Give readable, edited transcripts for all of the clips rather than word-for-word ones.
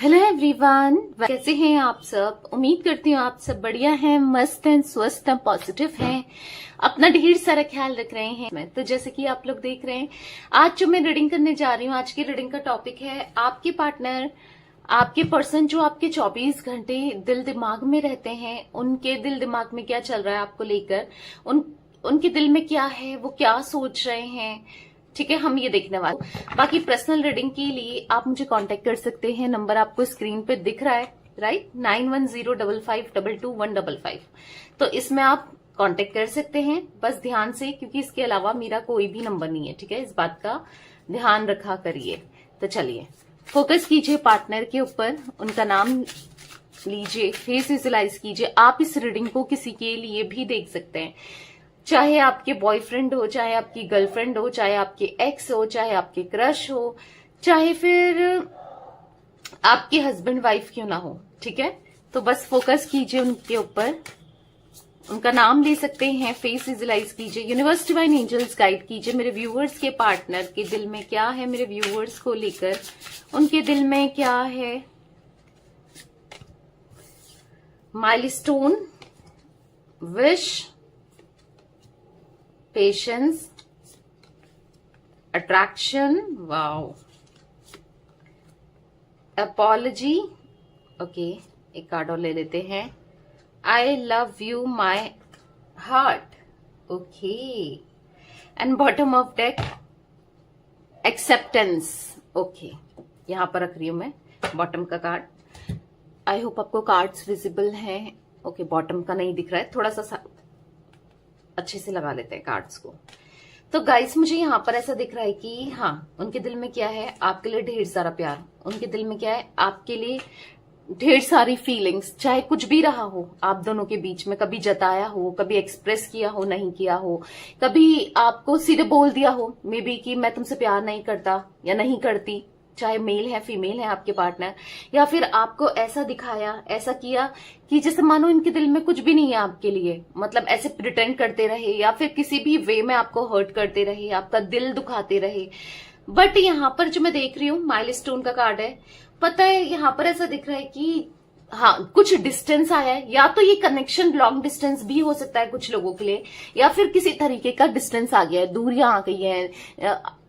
Hello everyone, कैसे हैं आप सब। उम्मीद करती हूँ आप सब बढ़िया हैं, मस्त हैं, स्वस्थ हैं, पॉजिटिव हैं, अपना ढेर सारा ख्याल रख रहे हैं। तो जैसे कि आप लोग देख रहे हैं, आज जो मैं रीडिंग करने जा रही हूँ, आज की रीडिंग का टॉपिक है आपके पार्टनर, आपके पर्सन जो आपके 24 घंटे दिल दिमाग में रहते हैं, उनके दिल दिमाग में क्या चल रहा है आपको लेकर, उनके दिल में क्या है, वो क्या सोच रहे हैं। ठीक है, हम ये देखने वाले। बाकी पर्सनल रीडिंग के लिए आप मुझे कांटेक्ट कर सकते हैं, नंबर आपको स्क्रीन पे दिख रहा है, राइट, 9105522155। तो इसमें आप कांटेक्ट कर सकते हैं, बस ध्यान से, क्योंकि इसके अलावा मेरा कोई भी नंबर नहीं है। ठीक है, इस बात का ध्यान रखा करिए। तो चलिए फोकस कीजिए पार्टनर के ऊपर, उनका नाम लीजिए, फेस विजुलाइज कीजिए। आप इस रीडिंग को किसी के लिए भी देख सकते हैं, चाहे आपके बॉयफ्रेंड हो, चाहे आपकी गर्लफ्रेंड हो, चाहे आपके एक्स हो, चाहे आपके क्रश हो, चाहे फिर आपके हस्बैंड वाइफ क्यों ना हो। ठीक है, तो बस फोकस कीजिए उनके ऊपर, उनका नाम ले सकते हैं, फेस विजुलाइज कीजिए। यूनिवर्स डिवाइन एंजल्स गाइड कीजिए मेरे व्यूअर्स के पार्टनर के दिल में क्या है, मेरे व्यूअर्स को लेकर उनके दिल में क्या है। Milestone, wish, patience, attraction, wow, apology, okay, एक कार्ड और ले लेते हैं। आई love you my heart, okay, and bottom of deck acceptance, okay, यहां पर रख रही हूं मैं बॉटम का कार्ड। आई होप आपको कार्ड्स विजिबल हैं। ओके, बॉटम का नहीं दिख रहा है, थोड़ा सा अच्छे से लगा लेते हैं कार्ड्स को। तो गाइस, मुझे यहाँ पर ऐसा दिख रहा है कि हाँ, उनके दिल में क्या है, आपके लिए ढेर सारा प्यार। उनके दिल में क्या है, आपके लिए ढेर सारी फीलिंग्स, चाहे कुछ भी रहा हो आप दोनों के बीच में, कभी जताया हो, कभी एक्सप्रेस किया हो, नहीं किया हो, कभी आपको सीधे बोल दिया हो मे बी कि मैं तुमसे प्यार नहीं करता या नहीं करती, चाहे मेल है फीमेल है आपके पार्टनर, या फिर आपको ऐसा दिखाया, ऐसा किया कि जैसे मानो इनके दिल में कुछ भी नहीं है आपके लिए, मतलब ऐसे प्रिटेंड करते रहे या फिर किसी भी वे में आपको हर्ट करते रहे, आपका दिल दुखाते रहे। बट यहाँ पर जो मैं देख रही हूँ, माइलस्टोन का कार्ड है, पता है यहाँ पर ऐसा दिख रहा है कि हाँ, कुछ डिस्टेंस आया है, या तो ये कनेक्शन लॉन्ग डिस्टेंस भी हो सकता है कुछ लोगों के लिए, या फिर किसी तरीके का डिस्टेंस आ गया है, दूरियां आ गई है,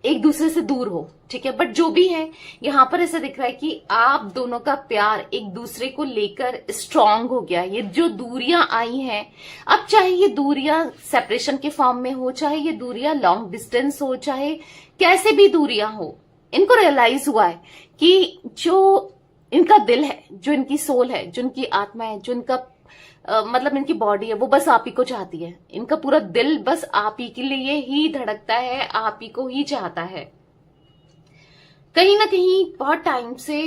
एक दूसरे से दूर हो। ठीक है, बट जो भी है, यहाँ पर ऐसा दिख रहा है कि आप दोनों का प्यार एक दूसरे को लेकर स्ट्रांग हो गया। ये जो दूरियां आई हैं, अब चाहे ये दूरियां सेपरेशन के फॉर्म में हो, चाहे ये दूरियां लॉन्ग डिस्टेंस हो, चाहे कैसे भी दूरियां हो, इनको रियलाइज हुआ है कि जो इनका दिल है, जो इनकी सोल है, जो इनकी आत्मा है, जो इनका मतलब इनकी बॉडी है, वो बस आप ही को चाहती है। इनका पूरा दिल बस आप ही के लिए ही धड़कता है, आप ही को ही चाहता है। कहीं ना कहीं बहुत टाइम से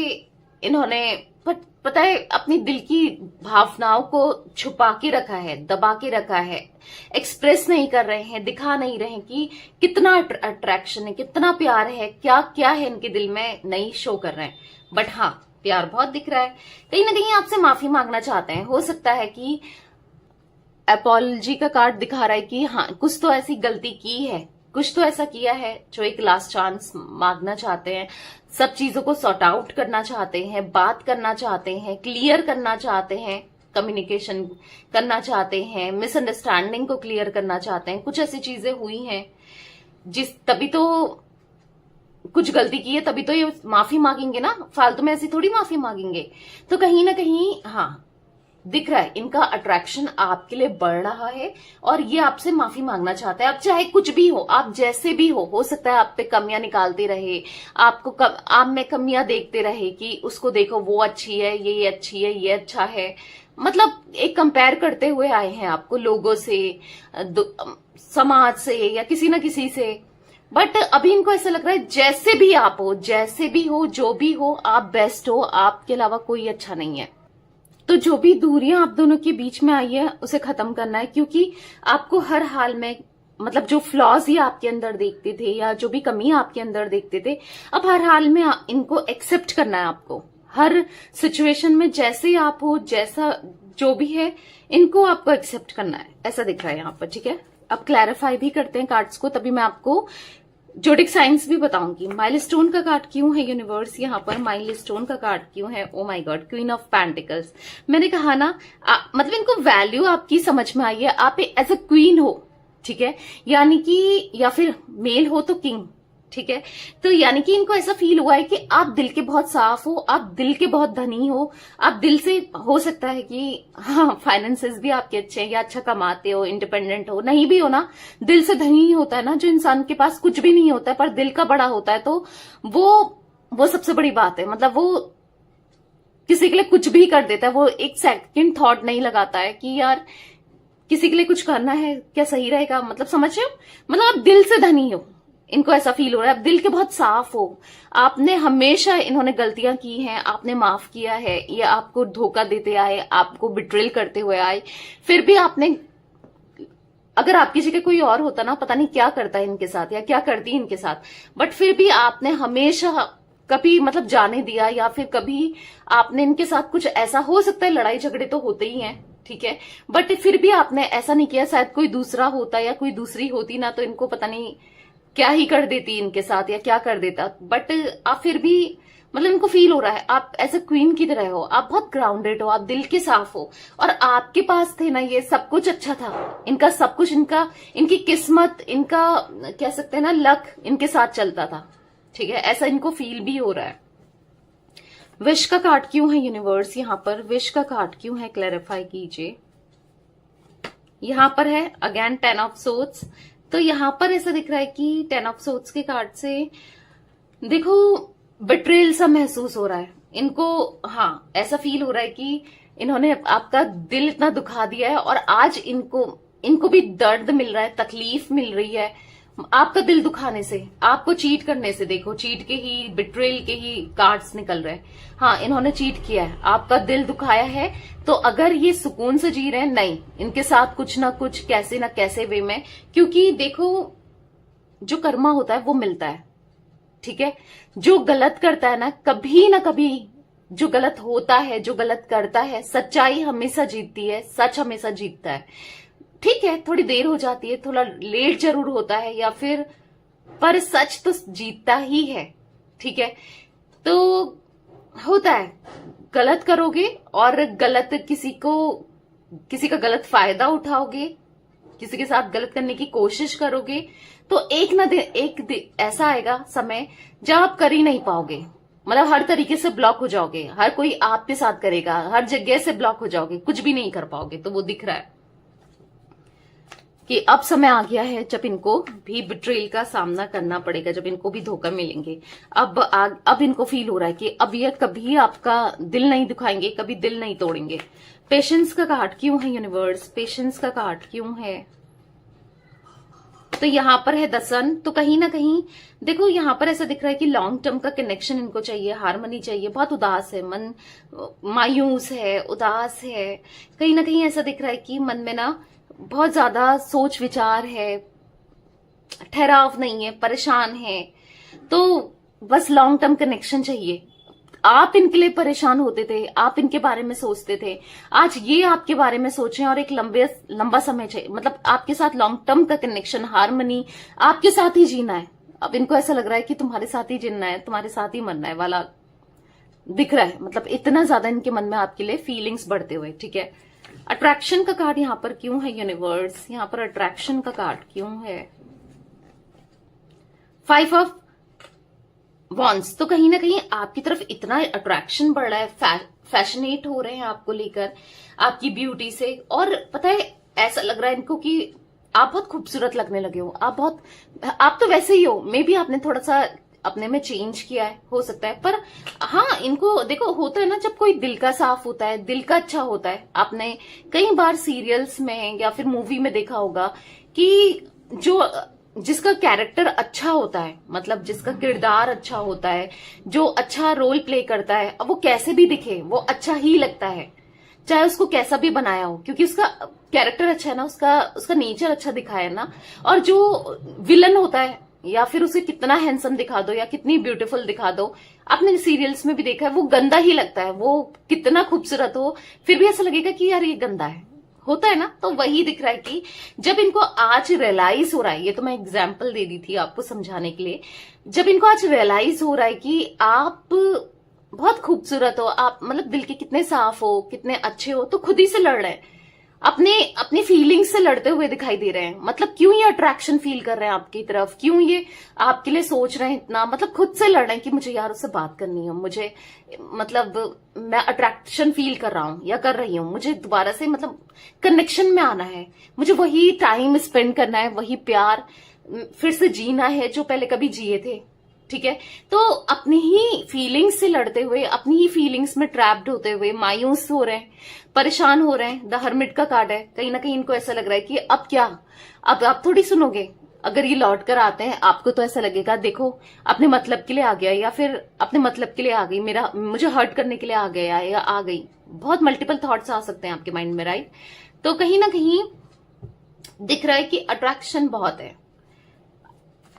इन्होंने पता है अपनी दिल की भावनाओं को छुपा के रखा है, दबा के रखा है, एक्सप्रेस नहीं कर रहे हैं, दिखा नहीं रहे हैं कि कितना अट्रैक्शन है, कितना प्यार है, क्या क्या है इनके दिल में, नहीं शो कर रहे हैं। बट हाँ, प्यार बहुत दिख रहा है। कहीं ना कहीं आपसे माफी मांगना चाहते हैं। हो सकता है कि अपॉलजी का कार्ड दिखा रहा है कि हाँ, कुछ तो ऐसी गलती की है, कुछ तो ऐसा किया है जो एक लास्ट चांस मांगना चाहते हैं, सब चीजों को सॉर्ट आउट करना चाहते हैं, बात करना चाहते हैं, क्लियर करना चाहते हैं, कम्युनिकेशन करना चाहते हैं, मिसअंडरस्टैंडिंग को क्लियर करना चाहते हैं। कुछ ऐसी चीजें हुई हैं तभी तो कुछ गलती की है, तभी तो ये माफी मांगेंगे ना, फालतू में ऐसी थोड़ी माफी मांगेंगे। तो कहीं ना कहीं हाँ, दिख रहा है इनका अट्रैक्शन आपके लिए बढ़ रहा है और ये आपसे माफी मांगना चाहता है। अब चाहे कुछ भी हो, आप जैसे भी हो सकता है आप पे कमियां निकालते रहे, आपको आप में कमियां देखते रहे कि उसको देखो वो अच्छी है, ये अच्छी है, ये अच्छा है, मतलब एक कंपेयर करते हुए आए हैं आपको लोगों से, समाज से या किसी ना किसी से। बट अभी इनको ऐसा लग रहा है जैसे भी आप हो, जैसे भी हो, जो भी हो, आप बेस्ट हो, आपके अलावा कोई अच्छा नहीं है। तो जो भी दूरियां आप दोनों के बीच में आई है उसे खत्म करना है, क्योंकि आपको हर हाल में, मतलब जो फ्लॉज ही आपके अंदर देखते थे या जो भी कमी आपके अंदर देखते थे, अब हर हाल में इनको एक्सेप्ट करना है आपको। हर सिचुएशन में जैसे आप हो, जैसा जो भी है, इनको आपको एक्सेप्ट करना है, ऐसा दिख रहा है यहाँ पर। ठीक है, अब क्लैरिफाई भी करते हैं कार्ड्स को, तभी मैं आपको जोडिक साइंस भी बताऊंगी। माइलस्टोन का कार्ड क्यों है यूनिवर्स, यहाँ पर माइलस्टोन का कार्ड क्यों है। Oh my God, queen of pentacles. मैंने कहा ना, मतलब इनको वैल्यू आपकी समझ में आई है, आप एज अ क्वीन हो, ठीक है, यानी कि, या फिर मेल हो तो किंग, ठीक है। तो यानी कि इनको ऐसा फील हुआ है कि आप दिल के बहुत साफ हो, आप दिल के बहुत धनी हो, आप दिल से, हो सकता है कि हाँ फाइनेंसेस भी आपके अच्छे हैं, या अच्छा कमाते हो, इंडिपेंडेंट हो, नहीं भी हो ना, दिल से धनी ही होता है ना जो इंसान के पास कुछ भी नहीं होता है पर दिल का बड़ा होता है, तो वो सबसे बड़ी बात है। मतलब वो किसी के लिए कुछ भी कर देता है, वो एक सेकंड थॉट नहीं लगाता है कि यार किसी के लिए कुछ करना है क्या सही रहेगा, मतलब समझ रहे हो, मतलब आप दिल से धनी हो, इनको ऐसा फील हो रहा है, आप दिल के बहुत साफ हो, आपने हमेशा, इन्होंने गलतियां की हैं, आपने माफ किया है, ये आपको धोखा देते आए, आपको बिट्रेल करते हुए आए, फिर भी आपने, अगर आपकी जगह कोई और होता ना, पता नहीं क्या करता है इनके साथ या क्या करती है इनके साथ, बट फिर भी आपने हमेशा कभी मतलब जाने दिया, या फिर कभी आपने इनके साथ कुछ ऐसा, हो सकता है लड़ाई झगड़े तो होते ही हैं, ठीक है, बट फिर भी आपने ऐसा नहीं किया। शायद कोई दूसरा होता या कोई दूसरी होती ना, तो इनको पता नहीं क्या ही कर देती इनके साथ या क्या कर देता, बट आप फिर भी, मतलब इनको फील हो रहा है आप एज अ क्वीन की तरह हो, आप बहुत ग्राउंडेड हो, आप दिल के साफ हो, और आपके पास थे ना ये सब कुछ अच्छा था, इनका सब कुछ, इनकी किस्मत, इनका कह सकते हैं ना लक इनके साथ चलता था, ठीक है, ऐसा इनको फील भी हो रहा है। विश का कार्ड क्यों है यूनिवर्स, यहाँ पर विश का कार्ड क्यों है, क्लैरिफाई कीजिए। यहाँ पर है अगेन 10 ऑफ सोर्ड्स, तो यहाँ पर ऐसा दिख रहा है कि 10 ऑफ सोर्ड्स के कार्ड से देखो बिट्रेल सा महसूस हो रहा है इनको, हाँ ऐसा फील हो रहा है कि इन्होंने आपका दिल इतना दुखा दिया है, और आज इनको भी दर्द मिल रहा है, तकलीफ मिल रही है आपका दिल दुखाने से, आपको चीट करने से। देखो चीट के ही, बिट्रेल के ही कार्ड्स निकल रहे हैं। हाँ इन्होंने चीट किया है, आपका दिल दुखाया है, तो अगर ये सुकून से जी रहे हैं, नहीं, इनके साथ कुछ ना कुछ कैसे ना कैसे वे में, क्योंकि देखो जो कर्मा होता है वो मिलता है, ठीक है, जो गलत करता है ना कभी जो गलत होता है, जो गलत करता है, सच्चाई हमेशा जीतती है, सच हमेशा जीतता है, ठीक है, थोड़ी देर हो जाती है, थोड़ा लेट जरूर होता है, या फिर पर सच तो जीतता ही है, ठीक है। तो होता है, गलत करोगे और गलत किसी का गलत फायदा उठाओगे, किसी के साथ गलत करने की कोशिश करोगे, तो एक दिन ऐसा आएगा समय जब आप कर ही नहीं पाओगे, मतलब हर तरीके से ब्लॉक हो जाओगे, हर कोई आपके साथ करेगा, हर जगह से ब्लॉक हो जाओगे, कुछ भी नहीं कर पाओगे। तो वो दिख रहा है कि अब समय आ गया है जब इनको भी बिट्रेल का सामना करना पड़ेगा, जब इनको भी धोखा मिलेंगे। अब इनको फील हो रहा है कि अब ये कभी आपका दिल नहीं दुखाएंगे, कभी दिल नहीं तोड़ेंगे। पेशेंस का कार्ड क्यों है यूनिवर्स, पेशेंस का कार्ड क्यों है। तो यहां पर है द सन, तो कहीं ना कहीं देखो यहां पर ऐसा दिख रहा है कि लॉन्ग टर्म का कनेक्शन इनको चाहिए, हार्मनी चाहिए, बहुत उदास है मन, मायूस है, उदास है, कहीं ना कहीं ऐसा दिख रहा है कि मन में ना बहुत ज्यादा सोच विचार है, ठहराव नहीं है, परेशान है, तो बस लॉन्ग टर्म कनेक्शन चाहिए। आप इनके लिए परेशान होते थे, आप इनके बारे में सोचते थे, आज ये आपके बारे में सोचें, और एक लंबा समय चाहिए, मतलब आपके साथ लॉन्ग टर्म का कनेक्शन, हार्मनी, आपके साथ ही जीना है। अब इनको ऐसा लग रहा है कि तुम्हारे साथ ही जीना है, तुम्हारे साथ ही मरना है वाला दिख रहा है, मतलब इतना ज्यादा इनके मन में आपके लिए फीलिंग्स बढ़ते हुए, ठीक है। अट्रैक्शन का कार्ड यहां पर क्यों है यूनिवर्स, यहां पर अट्रैक्शन का कार्ड क्यों है। 5 ऑफ वॉन्ड्स, तो कहीं ना कहीं आपकी तरफ इतना अट्रैक्शन बढ़ रहा है, फैशनेट हो रहे हैं आपको लेकर, आपकी ब्यूटी से, और पता है ऐसा लग रहा है इनको कि आप बहुत खूबसूरत लगने लगे हो, आप तो वैसे ही हो, मे बी आपने थोड़ा सा अपने में चेंज किया है, हो सकता है, पर हाँ इनको देखो होता है ना, जब कोई दिल का साफ होता है, दिल का अच्छा होता है, आपने कई बार सीरियल्स में या फिर मूवी में देखा होगा कि जिसका कैरेक्टर अच्छा होता है, मतलब जिसका किरदार अच्छा होता है, जो अच्छा रोल प्ले करता है, अब वो कैसे भी दिखे वो अच्छा ही लगता है, चाहे उसको कैसा भी बनाया हो, क्योंकि उसका कैरेक्टर अच्छा है ना, उसका नेचर अच्छा दिखाया है ना। और जो विलन होता है, या फिर उसे कितना हैंडसम दिखा दो या कितनी ब्यूटीफुल दिखा दो, आपने सीरियल्स में भी देखा है, वो गंदा ही लगता है, वो कितना खूबसूरत हो फिर भी ऐसा लगेगा कि यार ये गंदा है, होता है ना, तो वही दिख रहा है कि जब इनको आज रियलाइज हो रहा है, ये तो मैं एग्जाम्पल दे दी थी आपको समझाने के लिए, जब इनको आज रियलाइज हो रहा है कि आप बहुत खूबसूरत हो, आप मतलब दिल के कितने साफ हो, कितने अच्छे हो, तो खुद ही से लड़ रहे हैं, अपने अपनी फीलिंग्स से लड़ते हुए दिखाई दे रहे हैं। मतलब क्यों ये अट्रैक्शन फील कर रहे हैं आपकी तरफ, क्यों ये आपके लिए सोच रहे हैं इतना, मतलब खुद से लड़ रहे हैं कि मुझे यार उससे बात करनी है, मुझे मतलब मैं अट्रैक्शन फील कर रहा हूं या कर रही हूं, मुझे दोबारा से मतलब कनेक्शन में आना है, मुझे वही टाइम स्पेंड करना है, वही प्यार फिर से जीना है जो पहले कभी जिए थे। ठीक है, तो अपनी ही फीलिंग्स से लड़ते हुए, अपनी ही फीलिंग्स में ट्रैप्ड होते हुए मायूस हो रहे हैं, परेशान हो रहे हैं। द हर्मिट का कार्ड है, कहीं ना कहीं इनको ऐसा लग रहा है कि अब क्या, अब आप थोड़ी सुनोगे। अगर ये लौट कर आते हैं आपको तो ऐसा लगेगा देखो अपने मतलब के लिए आ गया, या फिर अपने मतलब के लिए आ गई, मुझे हर्ट करने के लिए आ गया या आ गई। बहुत मल्टीपल थॉट्स आ सकते हैं आपके माइंड में, राइट। तो कहीं ना कहीं दिख रहा है कि अट्रैक्शन बहुत है।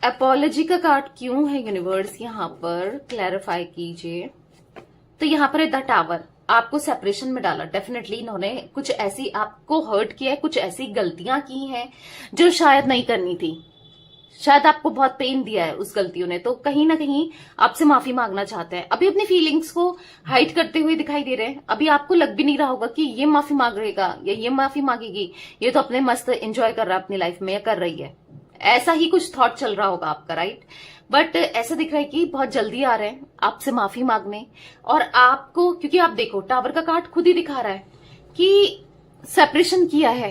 अपॉलॉजी का कार्ड क्यों है यूनिवर्स, यहाँ पर क्लैरिफाई कीजिए। तो यहाँ पर है द टावर, आपको सेपरेशन में डाला। डेफिनेटली इन्होंने कुछ ऐसी आपको हर्ट किया है, कुछ ऐसी गलतियां की हैं जो शायद नहीं करनी थी, शायद आपको बहुत पेन दिया है उस गलतियों ने, तो कहीं ना कहीं आपसे माफी मांगना चाहते हैं। अभी अपनी फीलिंग्स को हाइड करते हुए दिखाई दे रहे हैं। अभी आपको लग भी नहीं रहा होगा कि ये माफी मांगेगा या ये माफी मांगेगी, ये तो अपने मस्त एंजॉय कर रहा है अपनी लाइफ में या कर रही है, ऐसा ही कुछ थॉट चल रहा होगा आपका, राइट। बट ऐसा दिख रहा है कि बहुत जल्दी आ रहे हैं आपसे माफी मांगने, और आपको, क्योंकि आप देखो टावर का कार्ड खुद ही दिखा रहा है कि सेपरेशन किया है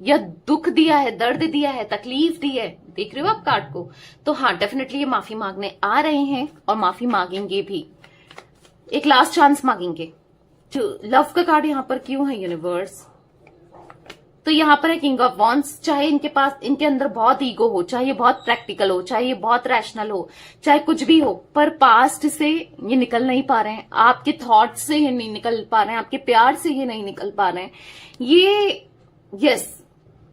या दुख दिया है, दर्द दिया है, तकलीफ दी है, देख रहे हो आप कार्ड को। तो हाँ, डेफिनेटली ये माफी मांगने आ रहे हैं और माफी मांगेंगे भी, एक लास्ट चांस मांगेंगे। जो लव का कार्ड यहाँ पर क्यों है यूनिवर्स, तो यहाँ पर है किंग ऑफ वॉन्ड्स। चाहे इनके पास, इनके अंदर बहुत ईगो हो, चाहे ये बहुत प्रैक्टिकल हो, चाहे ये बहुत रैशनल हो, चाहे कुछ भी हो, पर पास्ट से ये निकल नहीं पा रहे हैं, आपके थॉट्स से ये नहीं निकल पा रहे हैं, आपके प्यार से ये नहीं निकल पा रहे हैं। ये यस,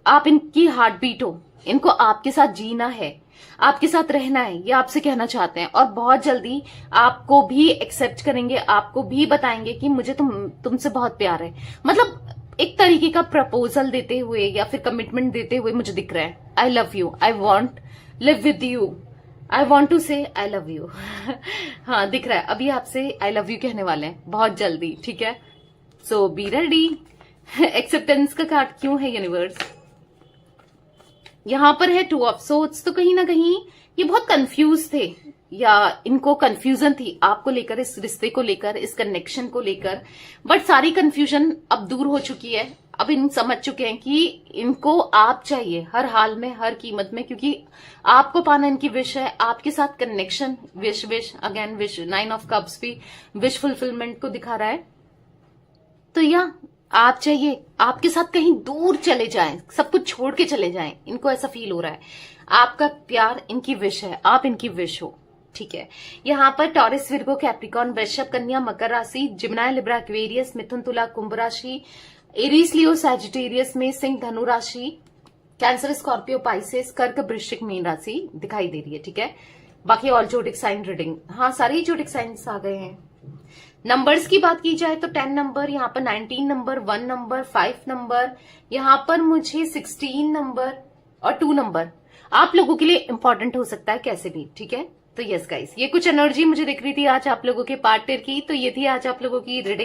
आप इनकी हार्ट बीट हो, इनको आपके साथ जीना है, आपके साथ रहना है, ये आपसे कहना चाहते हैं। और बहुत जल्दी आपको भी एक्सेप्ट करेंगे, आपको भी बताएंगे कि मुझे तुमसे बहुत प्यार है। मतलब एक तरीके का प्रपोजल देते हुए या फिर कमिटमेंट देते हुए मुझे दिख रहा है। I love you, I want live with you, I want to say I love you. हाँ दिख रहा है, अभी आपसे आई लव यू कहने वाले हैं बहुत जल्दी, ठीक है। सो बी रेडी। एक्सेप्टेंस का कार्ड क्यों है यूनिवर्स, यहां पर है टू ऑफ सोर्ड्स। तो कहीं ना कहीं ये बहुत कंफ्यूज थे, या इनको कंफ्यूजन थी आपको लेकर, इस रिश्ते को लेकर, इस कनेक्शन को लेकर, बट सारी कंफ्यूजन अब दूर हो चुकी है। अब इन समझ चुके हैं कि इनको आप चाहिए हर हाल में, हर कीमत में, क्योंकि आपको पाना इनकी विश है, आपके साथ connection, wish wish again wish. 9 of cups भी विश फुलफिलमेंट को दिखा रहा है। तो या आप चाहिए आपके साथ कहीं दूर चले जाएं, सब कुछ छोड़ के चले जाएं, इनको ऐसा फील हो रहा है। आपका प्यार इनकी विश है, आप इनकी विश हो, ठीक है। यहाँ पर टॉरस, विर्गो, कैप्रिकॉर्न, वृषभ, कन्या, मकर राशि, जिम्नाय, लिब्रा, एक्वेरियस, मिथुन, तुला, कुंभ राशि, एरीज, लियो, सैजिटेरियस में सिंह, धनु राशि, कैंसर, स्कॉर्पियो, पाइसेस, कर्क, वृश्चिक, मीन राशि दिखाई दे रही है, ठीक है। बाकी ऑल जोडिक साइन रीडिंग, हाँ सारे ही जोडिक साइंस आ गए हैं। नंबर्स की बात की जाए तो 10 नंबर, यहाँ पर 19 नंबर, 1 नंबर, 5 नंबर, यहाँ पर मुझे 16 नंबर और 2 नंबर आप लोगों के लिए इंपॉर्टेंट हो सकता है कैसे भी, ठीक है। तो यस गाइस, ये कुछ एनर्जी मुझे दिख रही थी आज आप लोगों के पार्टनर की। तो ये थी आज आप लोगों की रीडिंग।